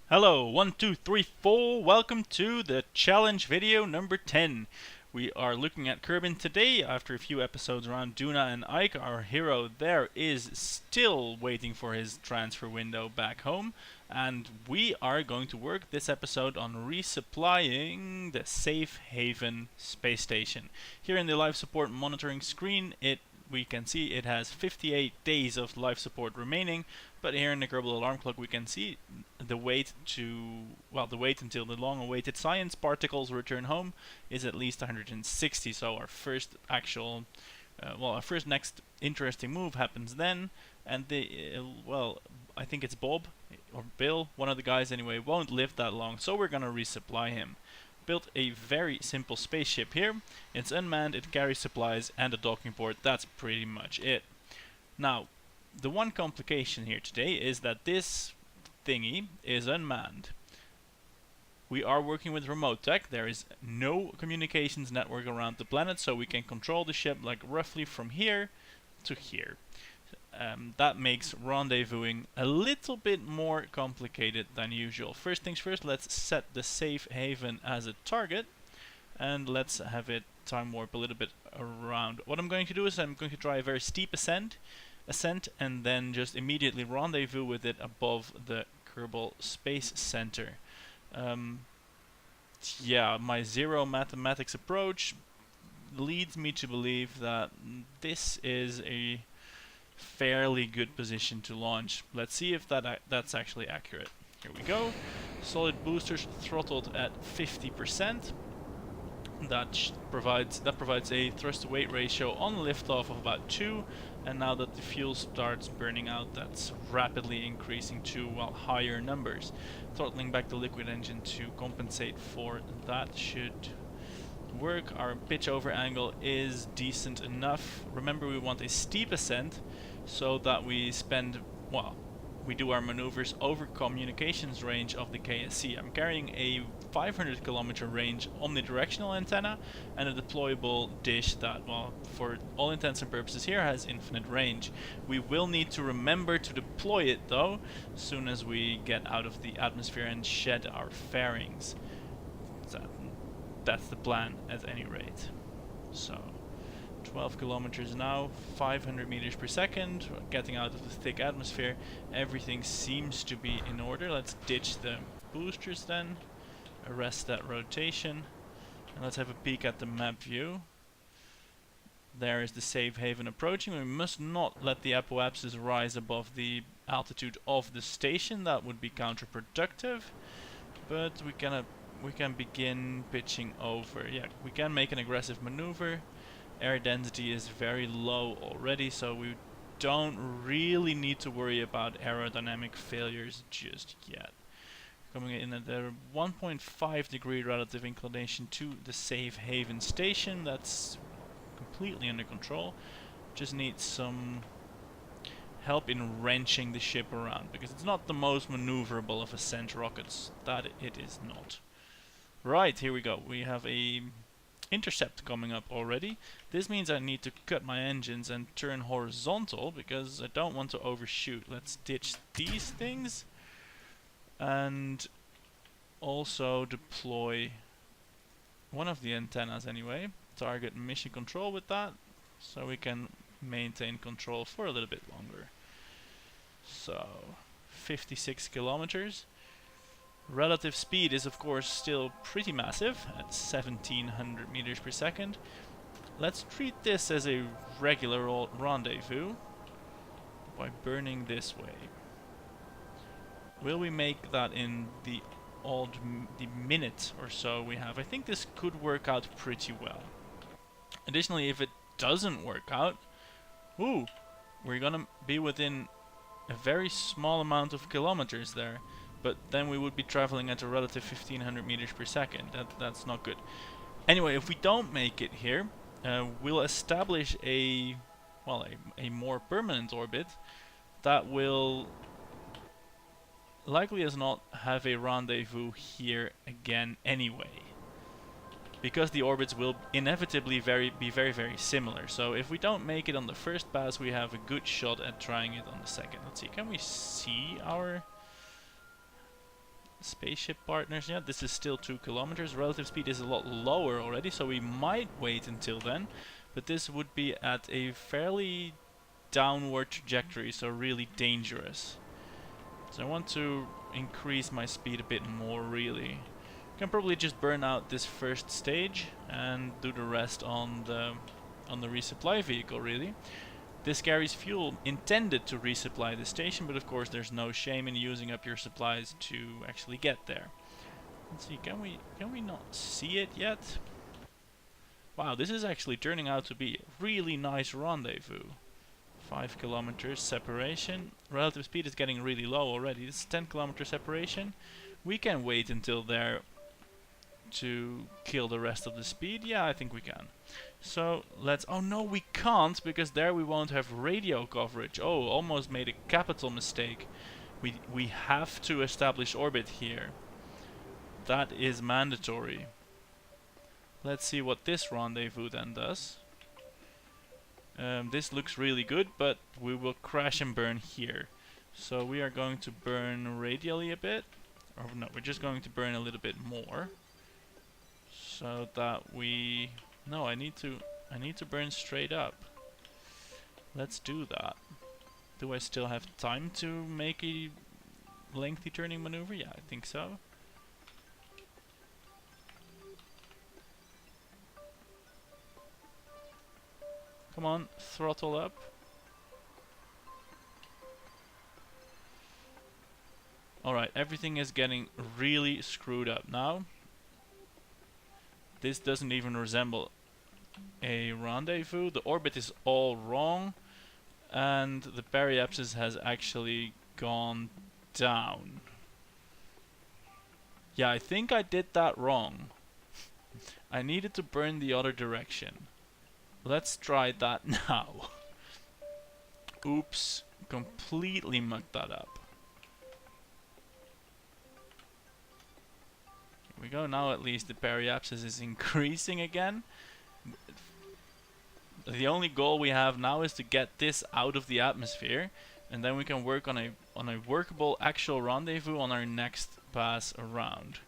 Hello, 1, 2, 3, 4. Welcome to the challenge video number 10. We are looking at Kerbin today. After a few episodes around Duna and Ike, our hero there is still waiting for his transfer window back home. And we are going to work this episode on resupplying the Safe Haven space station. Here in the life support monitoring screen, we can see it has 58 days of life support remaining, but here in the Kerbal alarm clock we can see the wait until the long-awaited science particles return home is at least 160. So our first next interesting move happens then, and I think it's Bob or Bill, one of the guys anyway, won't live that long, so we're gonna resupply him. Built a very simple spaceship here. It's unmanned, it carries supplies and a docking port. That's pretty much it. Now, the one complication here today is that this thingy is unmanned. We are working with remote tech. There is no communications network around the planet, so we can control the ship like roughly from here to here. That makes rendezvousing a little bit more complicated than usual. First things first, let's set the safe haven as a target, and let's have it time warp a little bit around. What I'm going to do is I'm going to try a very steep ascent, and then just immediately rendezvous with it above the Kerbal Space Center. My zero mathematics approach leads me to believe that this is a fairly good position to launch. Let's see if that's actually accurate. Here we go. Solid boosters throttled at 50%. That provides a thrust to weight ratio on liftoff of about 2, and now that the fuel starts burning out, that's rapidly increasing to higher numbers. Throttling back the liquid engine to compensate for that should work. Our pitch over angle is decent enough. Remember, we want a steep ascent so that we do our maneuvers over communications range of the KSC. I'm carrying a 500 kilometer range omnidirectional antenna and a deployable dish that, for all intents and purposes here, has infinite range. We will need to remember to deploy it though as soon as we get out of the atmosphere and shed our fairings. That's the plan at any rate. So 12 kilometers now, 500 meters per second, getting out of the thick atmosphere. Everything seems to be in order. Let's ditch the boosters then, arrest that rotation, and let's have a peek at the map view. There is the safe haven approaching. We must not let the apoapsis rise above the altitude of the station. That would be counterproductive, but we can begin pitching over. Yeah, we can make an aggressive maneuver. Air density is very low already, so we don't really need to worry about aerodynamic failures just yet. Coming in at a 1.5 degree relative inclination to the safe haven station. That's completely under control. Just need some help in wrenching the ship around, because it's not the most maneuverable of ascent rockets. That it is not. Right, here we go. We have a intercept coming up already. This means I need to cut my engines and turn horizontal because I don't want to overshoot. Let's ditch these things and also deploy one of the antennas anyway. Target mission control with that, so we can maintain control for a little bit longer. So 56 kilometers. Relative speed is of course still pretty massive at 1700 meters per second. Let's treat this as a regular old rendezvous by burning this way. Will we make that in the minute or so we have? I think this could work out pretty well. Additionally, if it doesn't work out, we're gonna be within a very small amount of kilometers there. But then we would be traveling at a relative 1500 meters per second. That's not good. Anyway, if we don't make it here, we'll establish a more permanent orbit that will likely as not have a rendezvous here again anyway, because the orbits will inevitably be very, very similar. So if we don't make it on the first pass, we have a good shot at trying it on the second. Let's see, can we see our spaceship partners. Yeah, this is still 2 kilometers. Relative speed is a lot lower already, so we might wait until then. But this would be at a fairly downward trajectory, so really dangerous. So I want to increase my speed a bit more, really. Can probably just burn out this first stage and do the rest on the resupply vehicle, really. This carries fuel intended to resupply the station, but of course there's no shame in using up your supplies to actually get there. Let's see, can we not see it yet? Wow, this is actually turning out to be a really nice rendezvous. 5 kilometers separation. Relative speed is getting really low already. This is 10 kilometer separation. We can wait until there to kill the rest of the speed. Yeah, I think we can. So let's... Oh no, we can't, because there we won't have radio coverage. Oh, almost made a capital mistake. We have to establish orbit here. That is mandatory. Let's see what this rendezvous then does. This looks really good, but we will crash and burn here. So we are going to burn radially a bit. Or no, we're just going to burn a little bit more. So that we... No, I need to burn straight up. Let's do that. Do I still have time to make a lengthy turning maneuver? Yeah, I think so. Come on, throttle up. Alright, everything is getting really screwed up now. This doesn't even resemble a rendezvous. The orbit is all wrong. And the periapsis has actually gone down. Yeah, I think I did that wrong. I needed to burn the other direction. Let's try that now. Oops, completely mucked that up. Here we go, now at least the periapsis is increasing again. The only goal we have now is to get this out of the atmosphere, and then we can work on a workable actual rendezvous on our next pass around.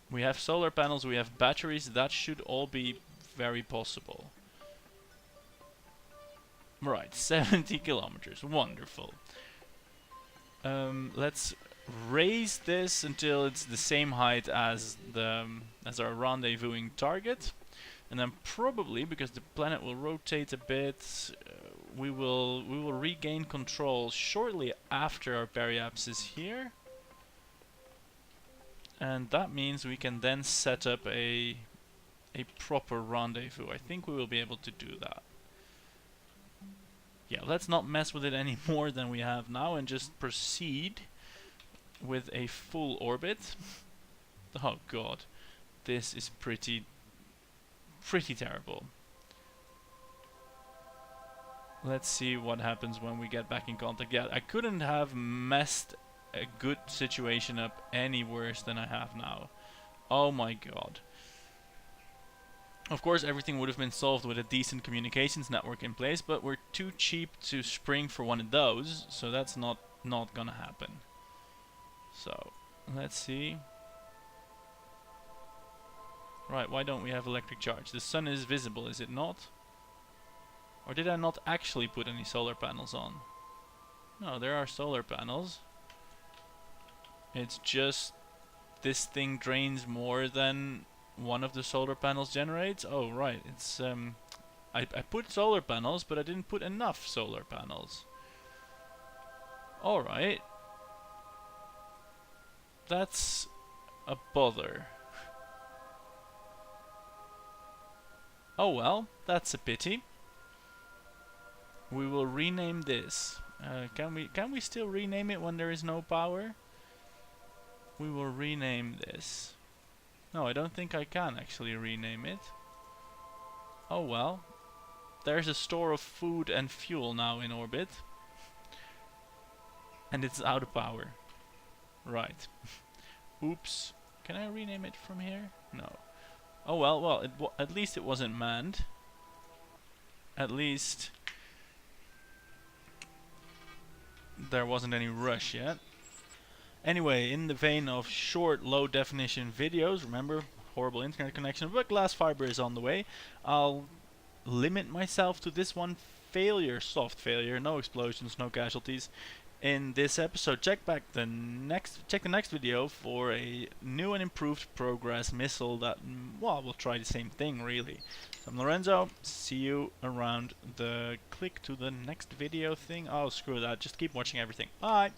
We have solar panels, we have batteries, that should all be very possible. Right, 70 kilometers, wonderful. Let's raise this until it's the same height as our rendezvousing target. And then probably, because the planet will rotate a bit, we will regain control shortly after our periapsis here. And that means we can then set up a proper rendezvous. I think we will be able to do that. Yeah, let's not mess with it any more than we have now and just proceed with a full orbit. Oh god, this is pretty terrible. Let's see what happens when we get back in contact. Yeah, I couldn't have messed a good situation up any worse than I have now. Oh my god. Of course everything would have been solved with a decent communications network in place, but we're too cheap to spring for one of those, so that's not gonna happen. So, let's see. Right, why don't we have electric charge? The sun is visible, is it not? Or did I not actually put any solar panels on? No, there are solar panels. It's just this thing drains more than one of the solar panels generates. Oh right, it's I put solar panels, but I didn't put enough solar panels. Alright. That's a bother. Oh well, that's a pity. We will rename this. Can we still rename it when there is no power? We will rename this. No, I don't think I can actually rename it. Oh well. There's a store of food and fuel now in orbit. And it's out of power. Right. Oops. Can I rename it from here? No. Oh well, at least it wasn't manned. At least there wasn't any rush yet. Anyway, in the vein of short, low definition videos, remember, horrible internet connection, but glass fiber is on the way. I'll limit myself to this one failure, soft failure, no explosions, no casualties. In this episode, check the next video for a new and improved progress missile that, well, will try the same thing really. So I'm Lorenzo, see you around the click to the next video thing. Oh, screw that, just keep watching everything. Bye!